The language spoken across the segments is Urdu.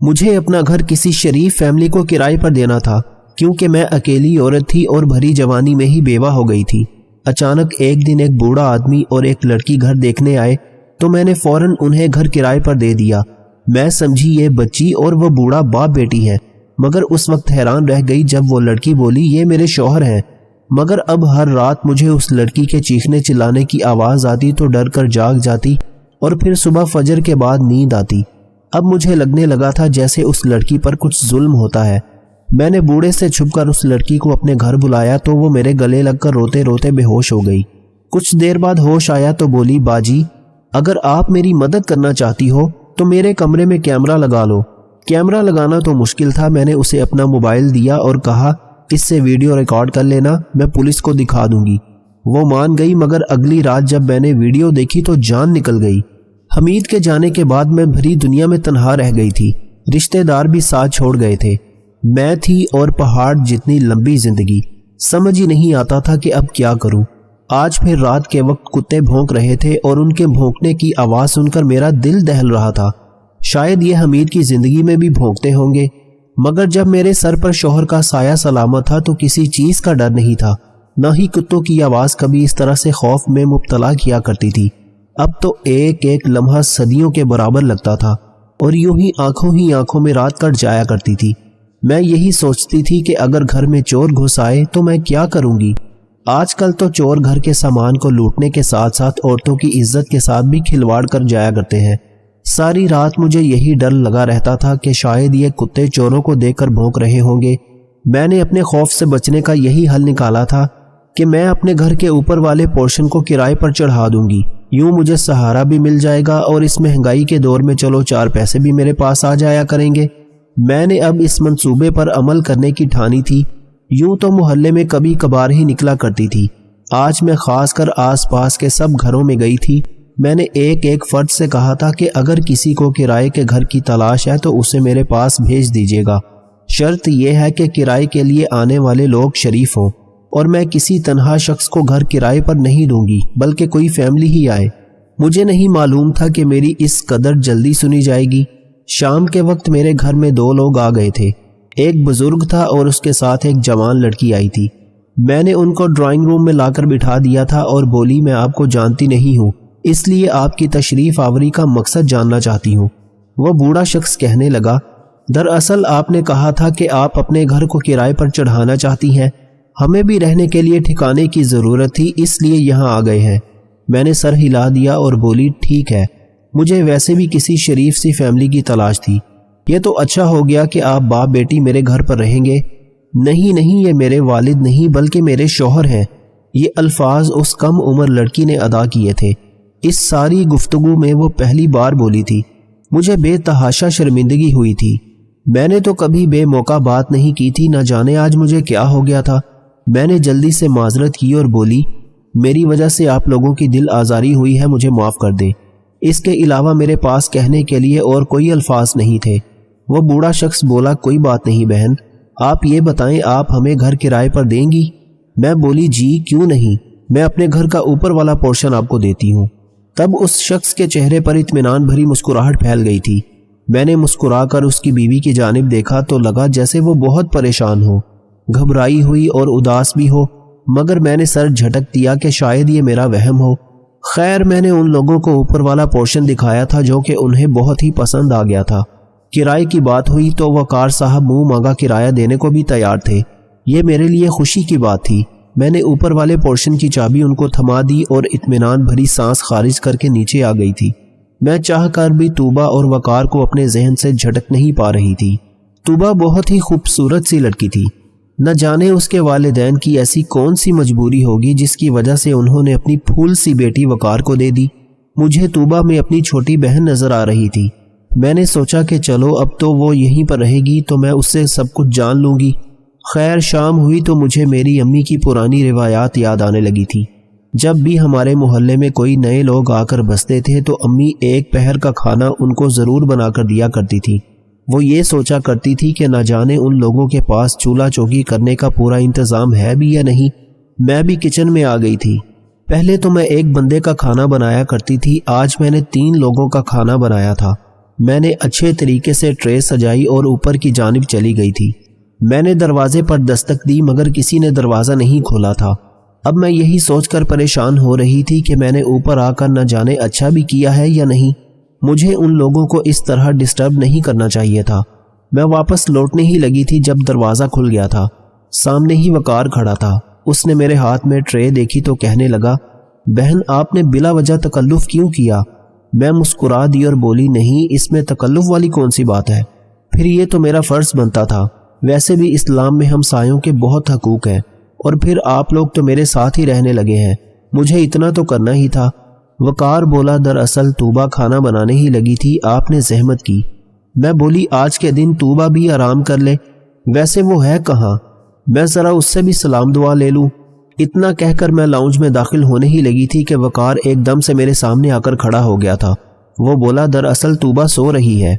مجھے اپنا گھر کسی شریف فیملی کو کرائے پر دینا تھا کیونکہ میں اکیلی عورت تھی اور بھری جوانی میں ہی بیوہ ہو گئی تھی۔ اچانک ایک دن ایک بوڑھا آدمی اور ایک لڑکی گھر دیکھنے آئے تو میں نے فوراً انہیں گھر کرائے پر دے دیا۔ میں سمجھی یہ بچی اور وہ بوڑھا باپ بیٹی ہے، مگر اس وقت حیران رہ گئی جب وہ لڑکی بولی یہ میرے شوہر ہیں۔ مگر اب ہر رات مجھے اس لڑکی کے چیخنے چلانے کی آواز آتی تو ڈر کر جاگ جاتی اور پھر صبح فجر کے بعد نیند آتی۔ اب مجھے لگنے لگا تھا جیسے اس لڑکی پر کچھ ظلم ہوتا ہے۔ میں نے بوڑھے سے چھپ کر اس لڑکی کو اپنے گھر بلایا تو وہ میرے گلے لگ کر روتے روتے بے ہوش ہو گئی۔ کچھ دیر بعد ہوش آیا تو بولی باجی اگر آپ میری مدد کرنا چاہتی ہو تو میرے کمرے میں کیمرہ لگا لو۔ کیمرہ لگانا تو مشکل تھا، میں نے اسے اپنا موبائل دیا اور کہا اس سے ویڈیو ریکارڈ کر لینا، میں پولیس کو دکھا دوں گی۔ وہ مان گئی، مگر اگلی رات جب میں نے ویڈیو دیکھی تو جان نکل گئی۔ حمید کے جانے کے بعد میں بھری دنیا میں تنہا رہ گئی تھی، رشتہ دار بھی ساتھ چھوڑ گئے تھے۔ میں تھی اور پہاڑ جتنی لمبی زندگی، سمجھ ہی نہیں آتا تھا کہ اب کیا کروں۔ آج پھر رات کے وقت کتے بھونک رہے تھے اور ان کے بھونکنے کی آواز سن کر میرا دل دہل رہا تھا۔ شاید یہ حمید کی زندگی میں بھی بھونکتے ہوں گے، مگر جب میرے سر پر شوہر کا سایہ سلامت تھا تو کسی چیز کا ڈر نہیں تھا، نہ ہی کتوں کی آواز کبھی اس طرح سے خوف میں مبتلا کیا کرتی تھی۔ اب تو ایک ایک لمحہ صدیوں کے برابر لگتا تھا اور یوں ہی آنکھوں میں رات کٹ جایا کرتی تھی۔ میں یہی سوچتی تھی کہ اگر گھر میں چور گھس آئے تو میں کیا کروں گی۔ آج کل تو چور گھر کے سامان کو لوٹنے کے ساتھ ساتھ عورتوں کی عزت کے ساتھ بھی کھلواڑ کر جایا کرتے ہیں۔ ساری رات مجھے یہی ڈر لگا رہتا تھا کہ شاید یہ کتے چوروں کو دیکھ کر بھونک رہے ہوں گے۔ میں نے اپنے خوف سے بچنے کا یہی حل نکالا تھا کہ میں اپنے گھر کے اوپر والے پورشن کو کرائے پر چڑھا دوں گی، یوں مجھے سہارا بھی مل جائے گا اور اس مہنگائی کے دور میں چلو 4 پیسے بھی میرے پاس آ جایا کریں گے۔ میں نے اب اس منصوبے پر عمل کرنے کی ٹھانی تھی۔ یوں تو محلے میں کبھی کبھار ہی نکلا کرتی تھی، آج میں خاص کر آس پاس کے سب گھروں میں گئی تھی۔ میں نے ایک ایک فرد سے کہا تھا کہ اگر کسی کو کرائے کے گھر کی تلاش ہے تو اسے میرے پاس بھیج دیجیے گا، شرط یہ ہے کہ کرائے کے لیے آنے والے لوگ شریف ہوں، اور میں کسی تنہا شخص کو گھر کرائے پر نہیں دوں گی بلکہ کوئی فیملی ہی آئے۔ مجھے نہیں معلوم تھا کہ میری اس قدر جلدی سنی جائے گی۔ شام کے وقت میرے گھر میں 2 لوگ آ گئے تھے، ایک بزرگ تھا اور اس کے ساتھ ایک جوان لڑکی آئی تھی۔ میں نے ان کو ڈرائنگ روم میں لا کر بٹھا دیا تھا اور بولی میں آپ کو جانتی نہیں ہوں، اس لیے آپ کی تشریف آوری کا مقصد جاننا چاہتی ہوں۔ وہ بوڑھا شخص کہنے لگا دراصل آپ نے کہا تھا کہ آپ اپنے گھر کو کرائے پر چڑھانا چاہتی ہیں، ہمیں بھی رہنے کے لیے ٹھکانے کی ضرورت تھی اس لیے یہاں آ گئے ہیں۔ میں نے سر ہلا دیا اور بولی ٹھیک ہے، مجھے ویسے بھی کسی شریف سی فیملی کی تلاش تھی، یہ تو اچھا ہو گیا کہ آپ باپ بیٹی میرے گھر پر رہیں گے۔ نہیں یہ میرے والد نہیں بلکہ میرے شوہر ہیں، یہ الفاظ اس کم عمر لڑکی نے ادا کیے تھے۔ اس ساری گفتگو میں وہ پہلی بار بولی تھی، مجھے بے تحاشا شرمندگی ہوئی تھی۔ میں نے تو کبھی بے موقع بات نہیں کی تھی، نہ جانے آج مجھے کیا ہو گیا تھا۔ میں نے جلدی سے معذرت کی اور بولی میری وجہ سے آپ لوگوں کی دل آزاری ہوئی ہے، مجھے معاف کر دیں۔ اس کے علاوہ میرے پاس کہنے کے لیے اور کوئی الفاظ نہیں تھے۔ وہ بوڑھا شخص بولا کوئی بات نہیں بہن، آپ یہ بتائیں آپ ہمیں گھر کرائے پر دیں گی؟ میں بولی جی کیوں نہیں، میں اپنے گھر کا اوپر والا پورشن آپ کو دیتی ہوں۔ تب اس شخص کے چہرے پر اطمینان بھری مسکراہٹ پھیل گئی تھی۔ میں نے مسکرا کر اس کی بیوی کی جانب دیکھا تو لگا جیسے وہ بہت پریشان ہو، گھبرائی ہوئی اور اداس بھی ہو، مگر میں نے سر جھٹک دیا کہ شاید یہ میرا وہم ہو۔ خیر میں نے ان لوگوں کو اوپر والا پورشن دکھایا تھا جو کہ انہیں بہت ہی پسند آ گیا تھا۔ کرائے کی بات ہوئی تو وقار صاحب منہ مانگا کرایہ دینے کو بھی تیار تھے۔ یہ میرے لیے خوشی کی بات تھی۔ میں نے اوپر والے پورشن کی چابی ان کو تھما دی اور اطمینان بھری سانس خارج کر کے نیچے آ گئی تھی۔ میں چاہ کر بھی طوبہ اور وقار کو اپنے ذہن سے جھٹک نہیں پا رہی تھی۔ طوبہ بہت ہی خوبصورت سی لڑکی تھی، نہ جانے اس کے والدین کی ایسی کون سی مجبوری ہوگی جس کی وجہ سے انہوں نے اپنی پھول سی بیٹی وقار کو دے دی۔ مجھے طوبہ میں اپنی چھوٹی بہن نظر آ رہی تھی۔ میں نے سوچا کہ چلو اب تو وہ یہیں پر رہے گی تو میں اس سے سب کچھ جان لوں گی۔ خیر شام ہوئی تو مجھے میری امی کی پرانی روایات یاد آنے لگی تھی۔ جب بھی ہمارے محلے میں کوئی نئے لوگ آ کر بستے تھے تو امی ایک پہر کا کھانا ان کو ضرور بنا کر دیا کرتی تھی۔ وہ یہ سوچا کرتی تھی کہ نہ جانے ان لوگوں کے پاس چولہا چوکی کرنے کا پورا انتظام ہے بھی یا نہیں۔ میں بھی کچن میں آ گئی تھی۔ پہلے تو میں ایک بندے کا کھانا بنایا کرتی تھی، آج میں نے 3 لوگوں کا کھانا بنایا تھا۔ میں نے اچھے طریقے سے ٹرے سجائی اور اوپر کی جانب چلی گئی تھی۔ میں نے دروازے پر دستک دی مگر کسی نے دروازہ نہیں کھولا تھا۔ اب میں یہی سوچ کر پریشان ہو رہی تھی کہ میں نے اوپر آ کر نہ جانے اچھا بھی کیا ہے یا نہیں۔ مجھے ان لوگوں کو اس طرح ڈسٹرب نہیں کرنا چاہیے تھا۔ میں واپس لوٹنے ہی لگی تھی جب دروازہ کھل گیا تھا۔ سامنے ہی وقار کھڑا تھا۔ اس نے میرے ہاتھ میں ٹرے دیکھی تو کہنے لگا، بہن آپ نے بلا وجہ تکلف کیوں کیا؟ میں مسکرا دی اور بولی، نہیں، اس میں تکلف والی کون سی بات ہے؟ پھر یہ تو میرا فرض بنتا تھا۔ ویسے بھی اسلام میں ہمسایوں کے بہت حقوق ہیں، اور پھر آپ لوگ تو میرے ساتھ ہی رہنے لگے ہیں، مجھے اتنا تو کرنا ہی تھا۔ وقار بولا، دراصل طوبہ کھانا بنانے ہی لگی تھی، آپ نے زحمت کی۔ میں بولی، آج کے دن طوبہ بھی آرام کر لے، ویسے وہ ہے کہاں، میں ذرا اس سے بھی سلام دعا لے لوں۔ اتنا کہہ کر میں لاؤنج میں داخل ہونے ہی لگی تھی کہ وقار ایک دم سے میرے سامنے آ کر کھڑا ہو گیا تھا۔ وہ بولا، دراصل طوبہ سو رہی ہے،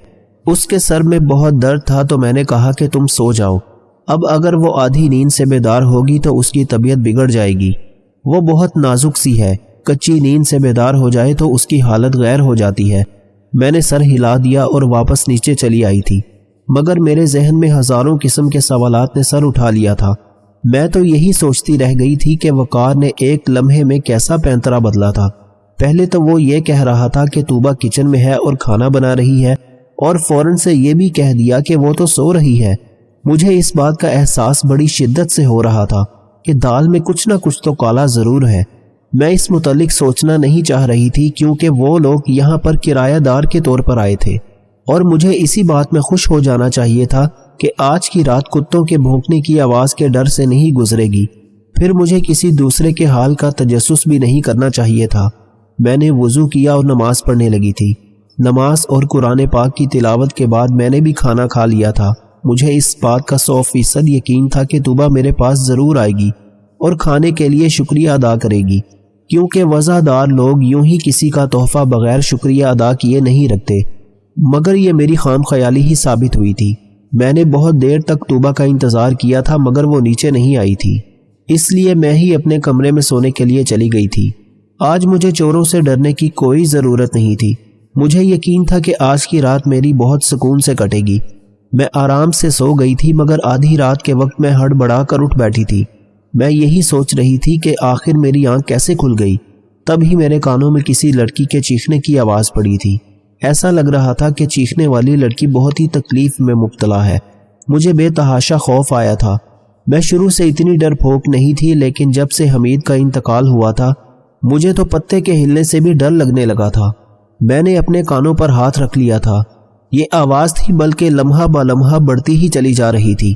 اس کے سر میں بہت درد تھا تو میں نے کہا کہ تم سو جاؤ، اب اگر وہ آدھی نیند سے بیدار ہوگی تو اس کی طبیعت بگڑ جائے گی، وہ بہت نازک سی ہے، کچی نیند سے بیدار ہو جائے تو اس کی حالت غیر ہو جاتی ہے۔ میں نے سر ہلا دیا اور واپس نیچے چلی آئی تھی، مگر میرے ذہن میں ہزاروں قسم کے سوالات نے سر اٹھا لیا تھا۔ میں تو یہی سوچتی رہ گئی تھی کہ وقار نے ایک لمحے میں کیسا پینترا بدلا تھا۔ پہلے تو وہ یہ کہہ رہا تھا کہ طوبہ کچن میں ہے اور کھانا بنا رہی ہے، اور فوراً سے یہ بھی کہہ دیا کہ وہ تو سو رہی ہے۔ مجھے اس بات کا احساس بڑی شدت سے ہو رہا تھا کہ دال میں کچھ نہ کچھ تو کالا ضرور ہے۔ میں اس متعلق سوچنا نہیں چاہ رہی تھی کیونکہ وہ لوگ یہاں پر کرایہ دار کے طور پر آئے تھے، اور مجھے اسی بات میں خوش ہو جانا چاہیے تھا کہ آج کی رات کتوں کے بھونکنے کی آواز کے ڈر سے نہیں گزرے گی، پھر مجھے کسی دوسرے کے حال کا تجسس بھی نہیں کرنا چاہیے تھا۔ میں نے وضو کیا اور نماز پڑھنے لگی تھی۔ نماز اور قرآن پاک کی تلاوت کے بعد میں نے بھی کھانا کھا لیا تھا۔ مجھے اس بات کا 100% یقین تھا کہ طوبہ میرے پاس ضرور آئے گی اور کھانے کے لیے شکریہ ادا کرے گی، کیونکہ وفادار لوگ یوں ہی کسی کا تحفہ بغیر شکریہ ادا کیے نہیں رکھتے۔ مگر یہ میری خام خیالی ہی ثابت ہوئی تھی۔ میں نے بہت دیر تک طوبہ کا انتظار کیا تھا مگر وہ نیچے نہیں آئی تھی، اس لیے میں ہی اپنے کمرے میں سونے کے لیے چلی گئی تھی۔ آج مجھے چوروں سے ڈرنے کی کوئی ضرورت نہیں تھی۔ مجھے یقین تھا کہ آج کی رات میری بہت سکون سے کٹے گی۔ میں آرام سے سو گئی تھی مگر آدھی رات کے وقت میں ہڑبڑا کر اٹھ بیٹھی تھی۔ میں یہی سوچ رہی تھی کہ آخر میری آنکھ کیسے کھل گئی۔ تب ہی میرے کانوں میں کسی لڑکی کے چیخنے کی آواز پڑی تھی۔ ایسا لگ رہا تھا کہ چیخنے والی لڑکی بہت ہی تکلیف میں مبتلا ہے۔ مجھے بے تحاشا خوف آیا تھا۔ میں شروع سے اتنی ڈرپوک نہیں تھی، لیکن جب سے حمید کا انتقال ہوا تھا مجھے تو پتے کے ہلنے سے بھی ڈر لگنے لگا تھا۔ میں نے اپنے کانوں پر ہاتھ رکھ لیا تھا۔ یہ آواز تھی بلکہ لمحہ با لمحہ بڑھتی ہی چلی جا رہی تھی۔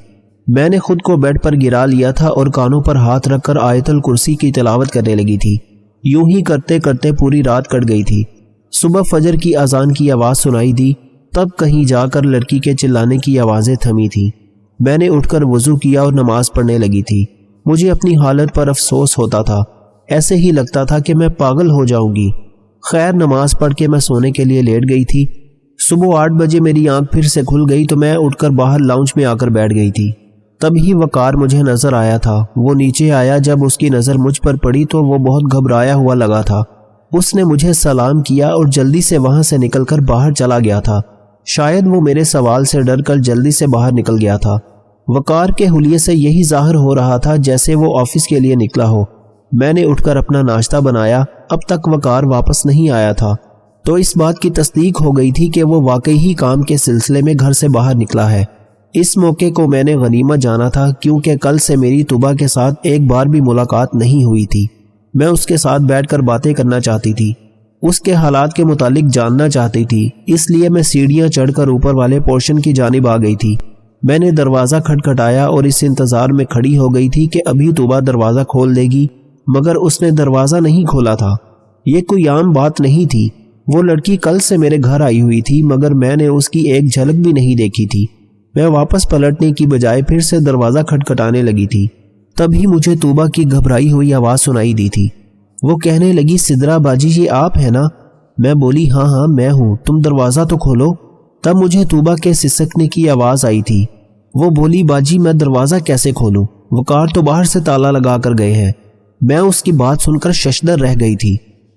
میں نے خود کو بیڈ پر گرا لیا تھا اور کانوں پر ہاتھ رکھ کر آیت الکرسی کی تلاوت کرنے لگی تھی۔ یوں ہی کرتے کرتے پوری رات کٹ گئی تھی۔ صبح فجر کی اذان کی آواز سنائی دی، تب کہیں جا کر لڑکی کے چلانے کی آوازیں تھمی تھیں۔ میں نے اٹھ کر وضو کیا اور نماز پڑھنے لگی تھی۔ مجھے اپنی حالت پر افسوس ہوتا تھا، ایسے ہی لگتا تھا کہ میں پاگل ہو جاؤں گی۔ خیر نماز پڑھ کے میں سونے کے لیے لیٹ گئی تھی۔ صبح 8 بجے میری آنکھ پھر سے کھل گئی تو میں اٹھ کر باہر لاؤنج میں آ کر بیٹھ گئی تھی۔ تبھی وقار مجھے نظر آیا تھا۔ وہ نیچے آیا، جب اس کی نظر مجھ پر پڑی تو وہ بہت گھبرایا ہوا لگا تھا۔ اس نے مجھے سلام کیا اور جلدی سے وہاں سے نکل کر باہر چلا گیا تھا۔ شاید وہ میرے سوال سے ڈر کر جلدی سے باہر نکل گیا تھا۔ وقار کے حلیے سے یہی ظاہر ہو رہا تھا جیسے وہ آفس کے لیے نکلا ہو۔ میں نے اٹھ کر اپنا ناشتہ بنایا۔ اب تک وقار واپس نہیں آیا تھا تو اس بات کی تصدیق ہو گئی تھی کہ وہ واقعی ہی کام کے سلسلے میں گھر سے باہر نکلا ہے۔ اس موقع کو میں نے غنیمت جانا تھا کیونکہ کل سے میری طوبہ کے ساتھ ایک بار بھی ملاقات نہیں ہوئی تھی۔ میں اس کے ساتھ بیٹھ کر باتیں کرنا چاہتی تھی، اس کے حالات کے متعلق جاننا چاہتی تھی، اس لیے میں سیڑھیاں چڑھ کر اوپر والے پورشن کی جانب آ گئی تھی۔ میں نے دروازہ کھٹکھٹایا اور اس انتظار میں کھڑی ہو گئی تھی کہ ابھی طوبہ دروازہ کھول دے گی، مگر اس نے دروازہ نہیں کھولا تھا۔ یہ کوئی عام بات نہیں تھی۔ وہ لڑکی کل سے میرے گھر آئی ہوئی تھی مگر میں نے اس کی ایک جھلک بھی نہیں دیکھی تھی۔ میں واپس پلٹنے کی بجائے پھر سے دروازہ کھٹکھٹانے لگی تھی۔ تبھی مجھے طوبہ کی گھبرائی ہوئی آواز سنائی دی تھی۔ وہ کہنے لگی، سدرا باجی یہ آپ ہیں نا؟ میں بولی، ہاں ہاں میں ہوں، تم دروازہ تو کھولو۔ تب مجھے طوبہ کے سسکنے کی آواز آئی تھی۔ وہ بولی، باجی میں دروازہ کیسے کھولوں؟ وقار تو باہر سے تالا لگا کر گئے ہیں۔ میں اس کی بات سن کر ششدر رہ گئی تھی۔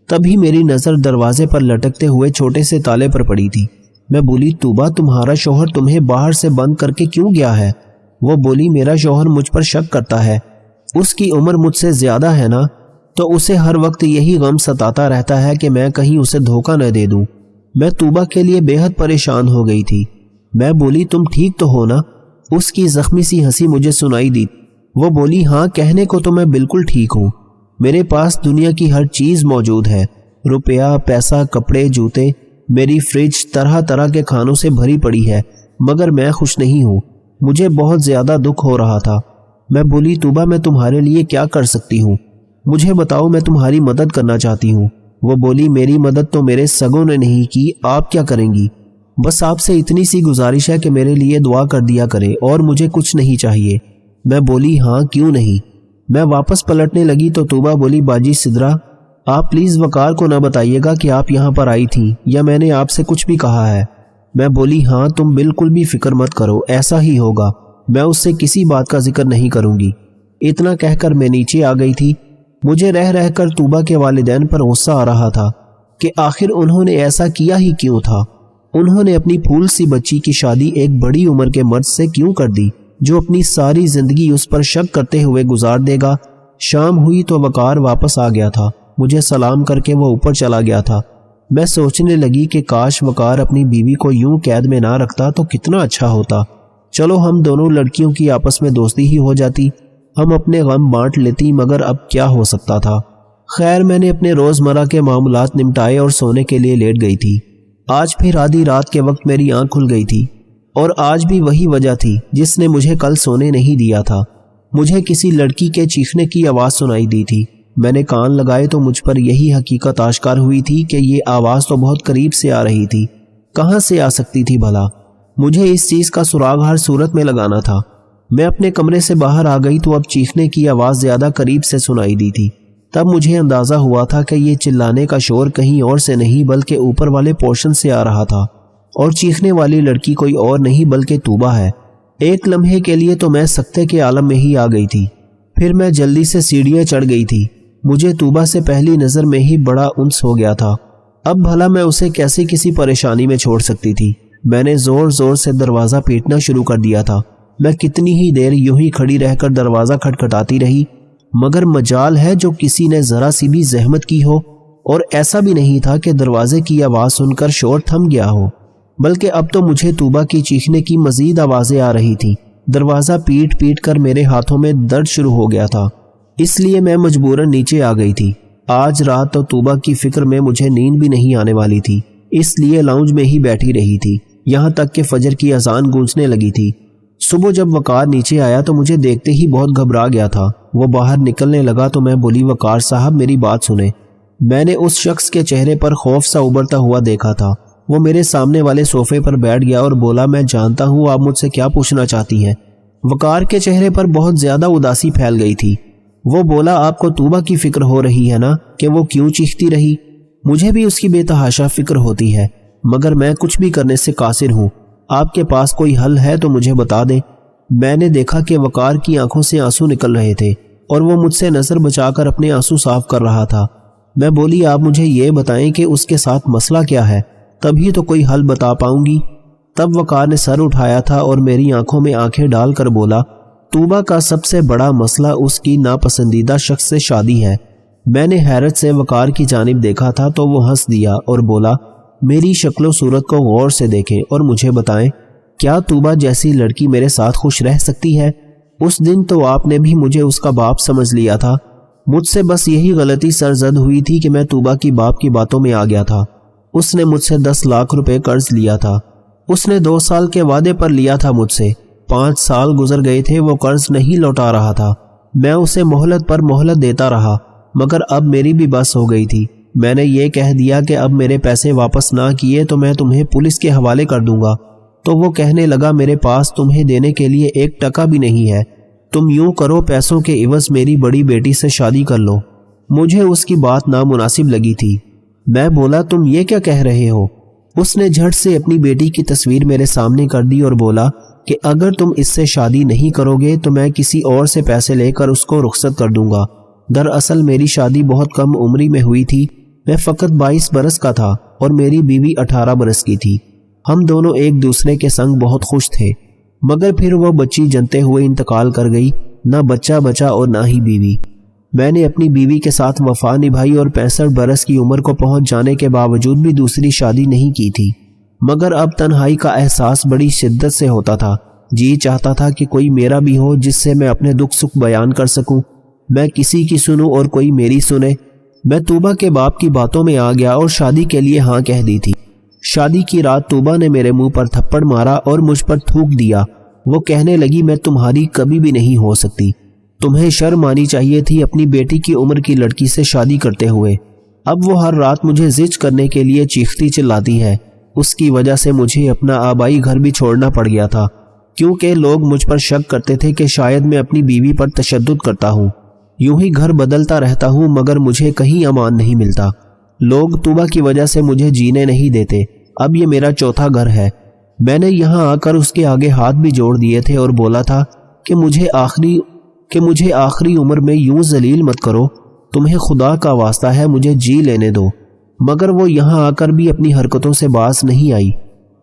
تبھی میری نظر دروازے پر لٹکتے ہوئے چھوٹے سے تالے پر پڑی تھی۔ میں بولی توبہ تمہارا شوہر تمہیں باہر سے بند کر کے کیوں گیا ہے؟ وہ بولی میرا شوہر مجھ پر شک کرتا ہے، اس کی عمر مجھ سے زیادہ ہے نا، تو اسے ہر وقت یہی غم ستاتا رہتا ہے کہ میں کہیں اسے دھوکہ نہ دے دوں۔ میں توبہ کے لیے بے حد پریشان ہو گئی تھی۔ میں بولی تم ٹھیک تو ہو نا؟ اس کی زخمی سی ہنسی مجھے سنائی دی۔ وہ بولی ہاں کہنے کو تو میں بالکل ٹھیک ہوں، میرے پاس دنیا کی ہر چیز موجود ہے، روپیہ، پیسہ، کپڑے، جوتے، میری فریج طرح طرح کے کھانوں سے بھری پڑی ہے، مگر میں خوش نہیں ہوں، مجھے بہت زیادہ دکھ ہو رہا تھا۔ میں بولی توبہ میں تمہارے لیے کیا کر سکتی ہوں؟ مجھے بتاؤ، میں تمہاری مدد کرنا چاہتی ہوں۔ وہ بولی میری مدد تو میرے سگوں نے نہیں کی، آپ کیا کریں گی؟ بس آپ سے اتنی سی گزارش ہے کہ میرے لیے دعا کر دیا کرے اور مجھے کچھ نہیں چاہیے۔ میں بولی ہاں کیوں نہیں۔ میں واپس پلٹنے لگی تو توبہ بولی باجی سدرا آپ پلیز وقار کو نہ بتائیے گا کہ آپ یہاں پر آئی تھیں یا میں نے آپ سے کچھ بھی کہا ہے۔ میں بولی ہاں تم بالکل بھی فکر مت کرو، ایسا ہی ہوگا، میں اس سے کسی بات کا ذکر نہیں کروں گی۔ اتنا کہہ کر میں نیچے آ گئی تھی۔ مجھے رہ رہ کر توبہ کے والدین پر غصہ آ رہا تھا کہ آخر انہوں نے ایسا کیا ہی کیوں تھا۔ انہوں نے اپنی پھول سی بچی کی شادی ایک بڑی عمر کے مرد سے کیوں کر دی جو اپنی ساری زندگی اس پر شک کرتے ہوئے گزار دے گا۔ شام ہوئی تو وقار واپس آ گیا تھا، مجھے سلام کر کے وہ اوپر چلا گیا تھا۔ میں سوچنے لگی کہ کاش وقار اپنی بیوی کو یوں قید میں نہ رکھتا تو کتنا اچھا ہوتا۔ چلو ہم دونوں لڑکیوں کی آپس میں دوستی ہی ہو جاتی، ہم اپنے غم بانٹ لیتی، مگر اب کیا ہو سکتا تھا۔ خیر میں نے اپنے روزمرہ کے معاملات نمٹائے اور سونے کے لیے لیٹ گئی تھی۔ آج پھر آدھی رات کے وقت میری آنکھ کھل گئی تھی، اور آج بھی وہی وجہ تھی جس نے مجھے کل سونے نہیں دیا تھا۔ مجھے کسی لڑکی کے چیخنے کی آواز سنائی دی تھی۔ میں نے کان لگائے تو مجھ پر یہی حقیقت آشکار ہوئی تھی کہ یہ آواز تو بہت قریب سے آ رہی تھی، کہاں سے آ سکتی تھی بھلا؟ مجھے اس چیز کا سراغ ہر صورت میں لگانا تھا۔ میں اپنے کمرے سے باہر آ گئی تو اب چیخنے کی آواز زیادہ قریب سے سنائی دی تھی۔ تب مجھے اندازہ ہوا تھا کہ یہ چلانے کا شور کہیں اور سے نہیں بلکہ اوپر والے پورشن سے آ رہا تھا، اور چیخنے والی لڑکی کوئی اور نہیں بلکہ توبہ ہے۔ ایک لمحے کے لیے تو میں سکتے کے عالم میں ہی آ گئی تھی۔ پھر میں جلدی سے سیڑھیاں چڑھ گئی تھی۔ مجھے توبہ سے پہلی نظر میں ہی بڑا انس ہو گیا تھا۔ اب بھلا میں اسے کیسے کسی پریشانی میں چھوڑ سکتی تھی؟ میں نے زور زور سے دروازہ پیٹنا شروع کر دیا تھا۔ میں کتنی ہی دیر یوں ہی کھڑی رہ کر دروازہ کھٹکھٹاتی رہی، مگر مجال ہے جو کسی نے ذرا سی بھی زحمت کی ہو، اور ایسا بھی نہیں تھا کہ دروازے کی آواز سن کر شور تھم گیا ہو، بلکہ اب تو مجھے توبہ کی چیخنے کی مزید آوازیں آ رہی تھیں۔ دروازہ پیٹ پیٹ کر میرے ہاتھوں میں درد شروع ہو گیا تھا، اس لیے میں مجبوراً نیچے آ گئی تھی۔ آج رات تو توبہ کی فکر میں مجھے نیند بھی نہیں آنے والی تھی، اس لیے لاؤنج میں ہی بیٹھی رہی تھی یہاں تک کہ فجر کی اذان گونجنے لگی تھی۔ صبح جب وقار نیچے آیا تو مجھے دیکھتے ہی بہت گھبرا گیا تھا۔ وہ باہر نکلنے لگا تو میں بولی وقار صاحب میری بات سنیں۔ میں نے اس شخص کے چہرے پر خوف سا ابھرتا ہوا دیکھا تھا۔ وہ میرے سامنے والے صوفے پر بیٹھ گیا اور بولا میں جانتا ہوں آپ مجھ سے کیا پوچھنا چاہتی ہیں۔ وقار کے چہرے پر بہت زیادہ اداسی پھیل گئی تھی۔ وہ بولا آپ کو توبہ کی فکر ہو رہی ہے نا کہ وہ کیوں چیختی رہی؟ مجھے بھی اس کی بے تحاشا فکر ہوتی ہے، مگر میں کچھ بھی کرنے سے قاصر ہوں۔ آپ کے پاس کوئی حل ہے تو مجھے بتا دیں۔ میں نے دیکھا کہ وقار کی آنکھوں سے آنسو نکل رہے تھے اور وہ مجھ سے نظر بچا کر اپنے آنسو صاف کر رہا تھا۔ میں بولی آپ مجھے یہ بتائیں کہ اس کے ساتھ مسئلہ کیا ہے، تبھی تو کوئی حل بتا پاؤں گی۔ تب وقار نے سر اٹھایا تھا اور میری آنکھوں میں آنکھیں ڈال کر بولا توبہ کا سب سے بڑا مسئلہ اس کی ناپسندیدہ شخص سے شادی ہے۔ میں نے حیرت سے وقار کی جانب دیکھا تھا تو وہ ہنس دیا اور بولا میری شکل و صورت کو غور سے دیکھیں اور مجھے بتائیں کیا توبہ جیسی لڑکی میرے ساتھ خوش رہ سکتی ہے؟ اس دن تو آپ نے بھی مجھے اس کا باپ سمجھ لیا تھا۔ مجھ سے بس یہی غلطی سرزد ہوئی تھی کہ میں توبہ کی باپ کی باتوں میں آ گیا تھا۔ اس نے مجھ سے 10 لاکھ روپے قرض لیا تھا۔ اس نے 2 سال کے وعدے پر لیا تھا مجھ سے۔ 5 سال گزر گئے تھے، وہ قرض نہیں لوٹا رہا تھا۔ میں اسے مہلت پر مہلت دیتا رہا، مگر اب میری بھی بس ہو گئی تھی۔ میں نے یہ کہہ دیا کہ اب میرے پیسے واپس نہ کیے تو میں تمہیں پولیس کے حوالے کر دوں گا۔ تو وہ کہنے لگا میرے پاس تمہیں دینے کے لیے 1 ٹکا بھی نہیں ہے، تم یوں کرو پیسوں کے عوض میری بڑی بیٹی سے شادی کر لو۔ مجھے اس کی بات نامناسب لگی تھی۔ میں بولا تم یہ کیا کہہ رہے ہو؟ اس نے جھٹ سے اپنی بیٹی کی تصویر میرے سامنے کر دی اور بولا کہ اگر تم اس سے شادی نہیں کرو گے تو میں کسی اور سے پیسے لے کر اس کو رخصت کر دوں گا۔ دراصل میری شادی بہت کم عمری میں ہوئی تھی، میں فقط 22 برس کا تھا اور میری بیوی 18 برس کی تھی۔ ہم دونوں ایک دوسرے کے سنگ بہت خوش تھے، مگر پھر وہ بچی جنتے ہوئے انتقال کر گئی، نہ بچہ بچا اور نہ ہی بیوی۔ میں نے اپنی بیوی کے ساتھ وفا نبھائی اور 65 برس کی عمر کو پہنچ جانے کے باوجود بھی دوسری شادی نہیں کی تھی، مگر اب تنہائی کا احساس بڑی شدت سے ہوتا تھا۔ جی چاہتا تھا کہ کوئی میرا بھی ہو جس سے میں اپنے دکھ سکھ بیان کر سکوں، میں کسی کی سنوں اور کوئی میری سنے۔ میں طوبہ کے باپ کی باتوں میں آ گیا اور شادی کے لیے ہاں کہہ دی تھی۔ شادی کی رات طوبہ نے میرے منہ پر تھپڑ مارا اور مجھ پر تھوک دیا۔ وہ کہنے لگی، میں تمہاری کبھی بھی نہیں ہو سکتی، تمہیں شرم آنی چاہیے تھی اپنی بیٹی کی عمر کی لڑکی سے شادی کرتے ہوئے۔ اب وہ ہر رات مجھے زج کرنے کے لیے چیختی چلاتی ہے۔ اس کی وجہ سے مجھے اپنا آبائی گھر بھی چھوڑنا پڑ گیا تھا، کیونکہ لوگ مجھ پر شک کرتے تھے کہ شاید میں اپنی بیوی پر تشدد کرتا ہوں۔ یوں ہی گھر بدلتا رہتا ہوں مگر مجھے کہیں امان نہیں ملتا۔ لوگ طوبہ کی وجہ سے مجھے جینے نہیں دیتے۔ اب یہ میرا چوتھا گھر ہے۔ میں نے یہاں آ کر اس کے آگے ہاتھ بھی جوڑ دیے تھے اور بولا تھا کہ مجھے آخری عمر میں یوں ذلیل مت کرو، تمہیں خدا کا واسطہ ہے مجھے جی لینے دو، مگر وہ یہاں آ کر بھی اپنی حرکتوں سے باز نہیں آئی۔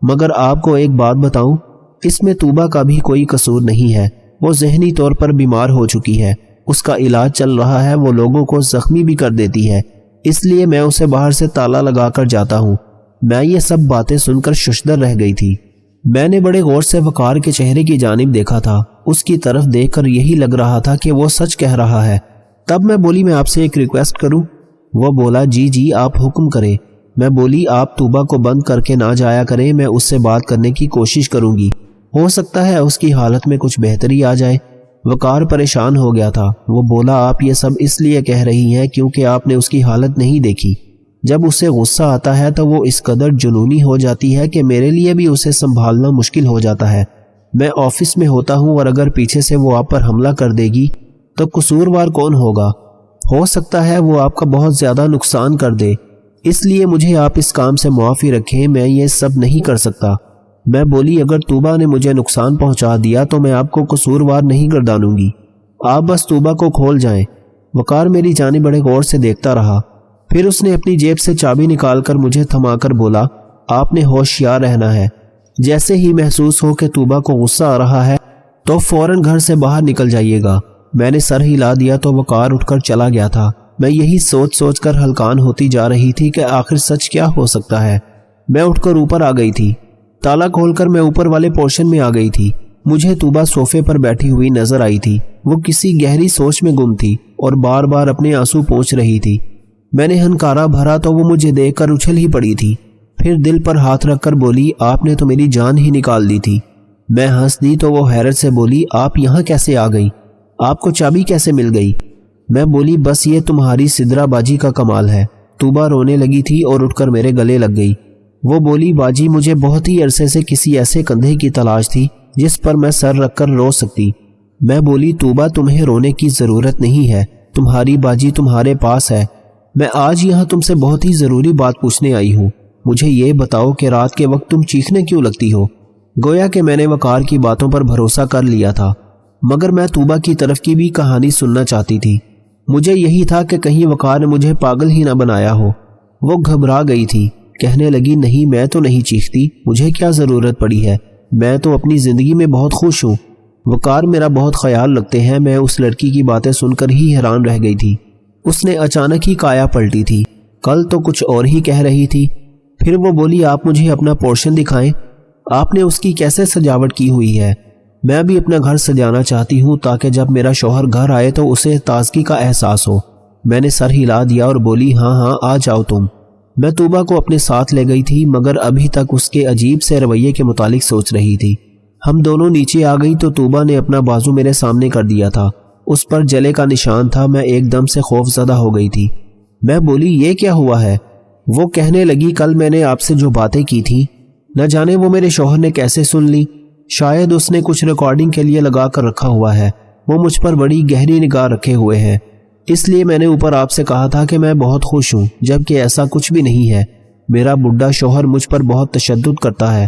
مگر آپ کو ایک بات بتاؤں، اس میں طوبہ کا بھی کوئی قصور نہیں ہے۔ وہ ذہنی طور پر بیمار ہو چکی ہے، اس کا علاج چل رہا ہے، وہ لوگوں کو زخمی بھی کر دیتی ہے، اس لیے میں اسے باہر سے تالا لگا کر جاتا ہوں۔ میں یہ سب باتیں سن کر ششدر رہ گئی تھی۔ میں نے بڑے غور سے وقار کے چہرے کی جانب دیکھا تھا، اس کی طرف دیکھ کر یہی لگ رہا تھا کہ وہ سچ کہہ رہا ہے۔ تب میں بولی، میں آپ سے ایک ریکویسٹ کروں؟ وہ بولا، جی آپ حکم کریں۔ میں بولی، آپ طوبہ کو بند کر کے نہ جایا کریں، میں اس سے بات کرنے کی کوشش کروں گی، ہو سکتا ہے اس کی حالت میں کچھ بہتری آ جائے۔ وقار پریشان ہو گیا تھا۔ وہ بولا، آپ یہ سب اس لیے کہہ رہی ہیں کیونکہ آپ نے اس کی حالت نہیں دیکھی۔ جب اسے غصہ آتا ہے تو وہ اس قدر جنونی ہو جاتی ہے کہ میرے لیے بھی اسے سنبھالنا مشکل ہو جاتا ہے۔ میں آفس میں ہوتا ہوں اور اگر پیچھے سے وہ آپ پر حملہ کر دے گی تو قصوروار کون ہوگا؟ ہو سکتا ہے وہ آپ کا بہت زیادہ نقصان کر دے، اس لیے مجھے آپ اس کام سے معافی رکھیں، میں یہ سب نہیں کر سکتا۔ میں بولی، اگر طوبہ نے مجھے نقصان پہنچا دیا تو میں آپ کو قصوروار نہیں گردانوں گی، آپ بس طوبہ کو کھول جائیں۔ وقار میری جانب بڑے غور سے دیکھتا رہا، پھر اس نے اپنی جیب سے چابی نکال کر مجھے تھما کر بولا، آپ نے ہوشیار رہنا ہے، جیسے ہی محسوس ہو کہ طوبہ کو غصہ آ رہا ہے تو فوراً گھر سے باہر نکل جائیے گا۔ میں نے سر ہلا دیا تو وقار اٹھ کر چلا گیا تھا۔ میں یہی سوچ کر ہلکان ہوتی جا رہی تھی کہ آخر سچ کیا ہو سکتا ہے۔ میں اٹھ کر اوپر آ گئی تھی، تالا کھول کر میں اوپر والے پورشن میں آ گئی تھی۔ مجھے طوبہ صوفے پر بیٹھی ہوئی نظر آئی تھی۔ وہ کسی گہری سوچ میں گم تھی اور بار بار اپنے آنسو پوچھ رہی تھی۔ میں نے ہنکارا بھرا تو وہ مجھے دیکھ کر اچھل ہی پڑی تھی، پھر دل پر ہاتھ رکھ کر بولی، آپ نے تو میری جان ہی نکال دی تھی۔ میں ہنس دی تو وہ حیرت سے بولی، آپ یہاں کیسے آ گئی؟ آپ کو چابی کیسے مل گئی؟ میں بولی، بس یہ تمہاری سدرا باجی کا کمال ہے۔ طوبہ رونے لگی تھی اور اٹھ کر میرے گلے لگ گئی۔ وہ بولی، باجی مجھے بہت ہی عرصے سے کسی ایسے کندھے کی تلاش تھی جس پر میں سر رکھ کر رو سکتی۔ میں بولی، طوبہ تمہیں رونے کی ضرورت نہیں ہے، تمہاری باجی تمہارے پاس ہے۔ میں آج یہاں تم سے بہت ہی ضروری بات پوچھنے آئی ہوں، مجھے یہ بتاؤ کہ رات کے وقت تم چیخنے کیوں لگتی ہو؟ گویا کہ میں نے وقار کی باتوں پر بھروسہ کر لیا تھا، مگر میں طوبہ کی طرف کی بھی کہانی سننا چاہتی تھی۔ مجھے یہی تھا کہ کہیں وقار نے مجھے پاگل ہی نہ بنایا ہو۔ وہ گھبرا گئی تھی، کہنے لگی، نہیں میں تو نہیں چیختی، مجھے کیا ضرورت پڑی ہے، میں تو اپنی زندگی میں بہت خوش ہوں، وقار میرا بہت خیال رکھتے ہیں۔ میں اس لڑکی کی باتیں سن کر ہی حیران رہ گئی تھی۔ اس نے اچانک ہی کایا پلٹی تھی، کل تو کچھ اور ہی کہہ رہی تھی۔ پھر وہ بولی، آپ مجھے اپنا پورشن دکھائیں، آپ نے اس کی کیسے سجاوٹ کی ہوئی ہے؟ میں بھی اپنا گھر سجانا چاہتی ہوں تاکہ جب میرا شوہر گھر آئے تو اسے تازگی کا احساس ہو۔ میں نے سر ہلا دیا اور بولی، ہاں آ جاؤ تم۔ میں طوبہ کو اپنے ساتھ لے گئی تھی مگر ابھی تک اس کے عجیب سے رویے کے متعلق سوچ رہی تھی۔ ہم دونوں نیچے آ گئی تو طوبہ نے اپنا بازو میرے سامنے کر دیا تھا، اس پر جلے کا نشان تھا۔ میں ایک دم سے خوف زدہ ہو گئی تھی۔ میں بولی، یہ کیا ہوا ہے؟ وہ کہنے لگی، کل میں نے آپ سے جو باتیں کی تھیں نہ جانے وہ میرے شوہر نے کیسے سن لی، شاید اس نے کچھ ریکارڈنگ کے لیے لگا کر رکھا ہوا ہے، وہ مجھ پر بڑی گہری نگاہ رکھے ہوئے ہیں، اس لیے میں نے اوپر آپ سے کہا تھا کہ میں بہت خوش ہوں، جبکہ ایسا کچھ بھی نہیں ہے۔ میرا بڈھا شوہر مجھ پر بہت تشدد کرتا ہے۔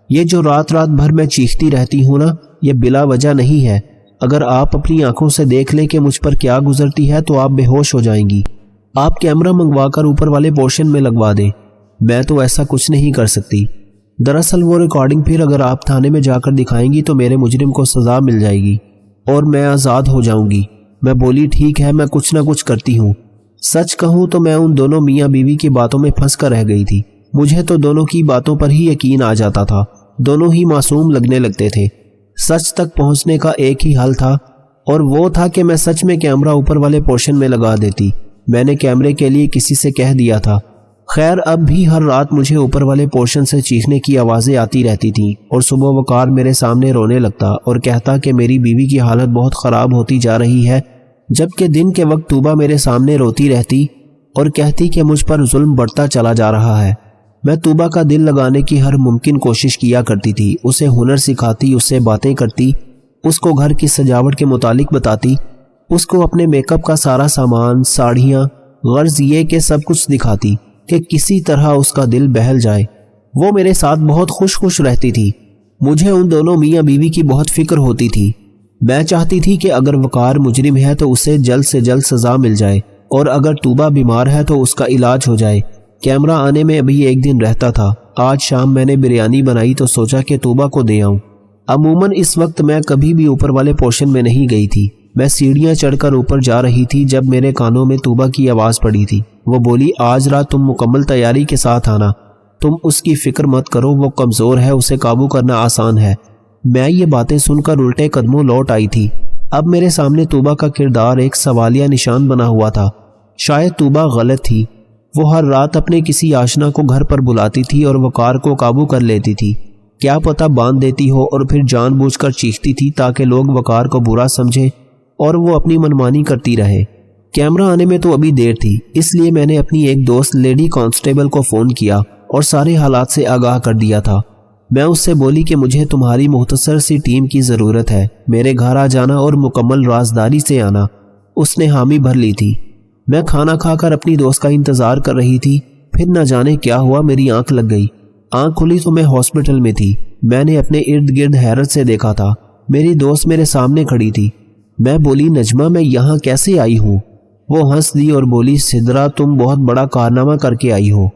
یہ جو رات بھر میں چیختی رہتی ہوں نا، یہ بلا وجہ نہیں ہے۔ اگر آپ اپنی آنکھوں سے دیکھ لیں کہ مجھ پر کیا گزرتی ہے تو آپ بے ہوش ہو جائیں گی۔ آپ کیمرہ منگوا کر اوپر والے پورشن میں لگوا دیں۔ میں تو ایسا کچھ نہیں کر سکتی۔ دراصل وہ ریکارڈنگ پھر اگر آپ تھانے میں جا کر دکھائیں گی تو میرے مجرم کو سزا مل جائے گی اور میں آزاد ہو جاؤں گی۔ میں بولی ٹھیک ہے، میں کچھ نہ کچھ کرتی ہوں۔ سچ کہوں تو میں ان دونوں میاں بیوی کی باتوں میں پھنس کر رہ گئی تھی۔ مجھے تو دونوں کی باتوں پر ہی یقین آ جاتا تھا، دونوں ہی معصوم لگنے لگتے تھے۔ سچ تک پہنچنے کا ایک ہی حل تھا اور وہ تھا کہ میں سچ میں کیمرہ اوپر والے پورشن میں لگا دیتی۔ میں نے کیمرے کے لیے کسی سے کہہ دیا تھا۔ خیر اب بھی ہر رات مجھے اوپر والے پورشن سے چیخنے کی آوازیں آتی رہتی تھیں اور صبح وقار میرے سامنے رونے لگتا اور کہتا کہ میری بیوی کی حالت بہت خراب ہوتی جا رہی ہے، جبکہ دن کے وقت طوبہ میرے سامنے روتی رہتی اور کہتی کہ مجھ پر ظلم بڑھتا چلا جا رہا ہے۔ میں طوبہ کا دل لگانے کی ہر ممکن کوشش کیا کرتی تھی، اسے ہنر سکھاتی، اس سے باتیں کرتی، اس کو گھر کی سجاوٹ کے متعلق بتاتی، اس کو اپنے میک اپ کا سارا سامان، ساڑیاں، غرض یہ کہ سب کچھ دکھاتی کہ کسی طرح اس کا دل بہل جائے۔ وہ میرے ساتھ بہت خوش رہتی تھی۔ مجھے ان دونوں میاں بیوی کی بہت فکر ہوتی تھی۔ میں چاہتی تھی کہ اگر وقار مجرم ہے تو اسے جلد سے جلد سزا مل جائے اور اگر طوبہ بیمار ہے تو اس کا علاج ہو جائے۔ کیمرہ آنے میں ابھی ایک دن رہتا تھا۔ آج شام میں نے بریانی بنائی تو سوچا کہ طوبہ کو دے آؤں۔ عموماً اس وقت میں کبھی بھی اوپر والے پورشن میں نہیں گئی تھی۔ میں سیڑھیاں چڑھ کر اوپر جا رہی تھی جب میرے کانوں میں طوبہ کی آواز پڑی تھی۔ وہ بولی آج رات تم مکمل تیاری کے ساتھ آنا، تم اس کی فکر مت کرو، وہ کمزور ہے، اسے قابو کرنا آسان ہے۔ میں یہ باتیں سن کر الٹے قدموں لوٹ آئی تھی۔ اب میرے سامنے طوبہ کا کردار ایک سوالیہ نشان بنا ہوا تھا۔ شاید طوبہ غلط تھی۔ وہ ہر رات اپنے کسی آشنا کو گھر پر بلاتی تھی اور وقار کو قابو کر لیتی تھی۔ کیا پتہ باندھ دیتی ہو اور پھر جان بوجھ کر چیختی تھی تاکہ لوگ وقار کو برا سمجھیں اور وہ اپنی منمانی کرتی رہے۔ کیمرہ آنے میں تو ابھی دیر تھی، اس لیے میں نے اپنی ایک دوست لیڈی کانسٹیبل کو فون کیا اور سارے حالات سے آگاہ کر دیا تھا۔ میں اس سے بولی کہ مجھے تمہاری مختصر سی ٹیم کی ضرورت ہے، میرے گھر آ جانا اور مکمل رازداری سے آنا۔ اس نے حامی بھر لی تھی۔ میں کھانا کھا کر اپنی دوست کا انتظار کر رہی تھی، پھر نہ جانے کیا ہوا میری آنکھ لگ گئی۔ آنکھ کھلی تو میں ہاسپٹل میں تھی۔ میں نے اپنے ارد گرد حیرت سے دیکھا تھا۔ میری دوست میرے سامنے کھڑی تھی۔ میں بولی نجمہ میں یہاں کیسے آئی ہوں؟ وہ ہنس دی اور بولی سدرا تم بہت بڑا کارنامہ کر کے آئی ہو۔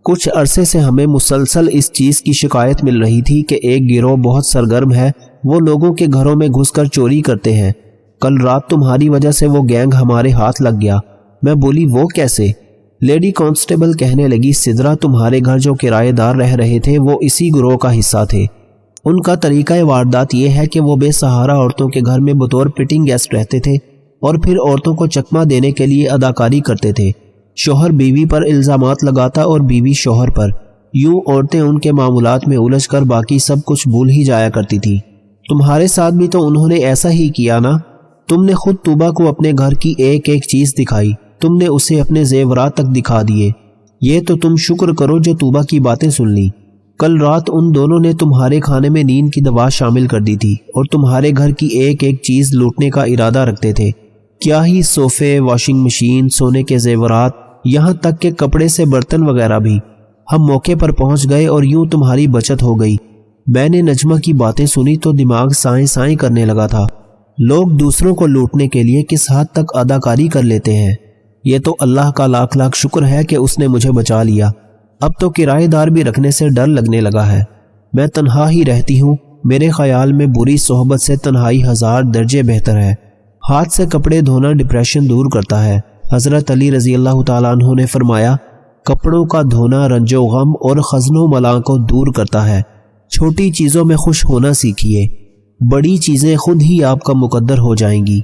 کچھ عرصے سے ہمیں مسلسل اس چیز کی شکایت مل رہی تھی کہ ایک گروہ بہت سرگرم ہے، وہ لوگوں کے گھروں میں گھس کر چوری کرتے ہیں۔ کل رات تمہاری وجہ سے وہ گینگ ہمارے ہاتھ لگ گیا۔ میں بولی وہ کیسے؟ لیڈی کانسٹیبل کہنے لگی سدرا تمہارے گھر جو کرایہ دار رہ رہے تھے وہ اسی گروہ کا حصہ تھے۔ ان کا طریقہ واردات یہ ہے کہ وہ بے سہارا عورتوں کے گھر میں بطور پیٹنگ گیسٹ رہتے تھے اور پھر عورتوں کو چکمہ دینے کے لیے اداکاری کرتے تھے۔ شوہر بیوی پر الزامات لگاتا اور بیوی شوہر پر۔ یوں عورتیں ان کے معاملات میں الجھ کر باقی سب کچھ بھول ہی جایا کرتی تھی۔ تمہارے ساتھ بھی تو انہوں نے ایسا ہی کیا نا؟ تم نے خود طوبہ کو اپنے گھر کی ایک ایک چیز دکھائی، تم نے اسے اپنے زیورات تک دکھا دیے۔ یہ تو تم شکر کرو جو طوبہ کی باتیں سن لی۔ کل رات ان دونوں نے تمہارے کھانے میں نیند کی دوا شامل کر دی تھی اور تمہارے گھر کی ایک ایک چیز لوٹنے کا ارادہ رکھتے تھے۔ کیا ہی صوفے، واشنگ مشین، سونے کے زیورات، یہاں تک کہ کپڑے سے برتن وغیرہ بھی۔ ہم موقع پر پہنچ گئے اور یوں تمہاری بچت ہو گئی۔ میں نے نجمہ کی باتیں سنی تو دماغ سائیں سائیں کرنے لگا تھا۔ لوگ دوسروں کو لوٹنے کے لیے کس حد تک اداکاری کر لیتے ہیں۔ یہ تو اللہ کا لاکھ لاکھ شکر ہے کہ اس نے مجھے بچا لیا۔ اب تو کرایہ دار بھی رکھنے سے ڈر لگنے لگا ہے۔ میں تنہا ہی رہتی ہوں۔ میرے خیال میں بری صحبت سے تنہائی 1000 درجے بہتر ہے۔ ہاتھ سے کپڑے دھونا ڈپریشن دور کرتا ہے۔ حضرت علی رضی اللہ تعالیٰ عنہ نے فرمایا کپڑوں کا دھونا رنج و غم اور خزن و ملال کو دور کرتا ہے۔ چھوٹی چیزوں میں خوش ہونا سیکھیے، بڑی چیزیں خود ہی آپ کا مقدر ہو جائیں گی۔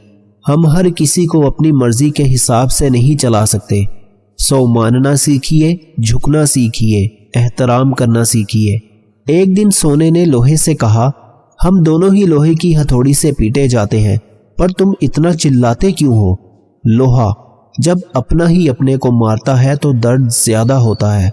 ہم ہر کسی کو اپنی مرضی کے حساب سے نہیں چلا سکتے۔ سو ماننا سیکھیے، جھکنا سیکھیے، احترام کرنا سیکھیے۔ ایک دن سونے نے لوہے سے کہا ہم دونوں ہی لوہے کی ہتھوڑی سے پیٹے جاتے ہیں، پر تم اتنا چلاتے کیوں ہو؟ لوہا جب اپنا ہی اپنے کو مارتا ہے تو درد زیادہ ہوتا ہے۔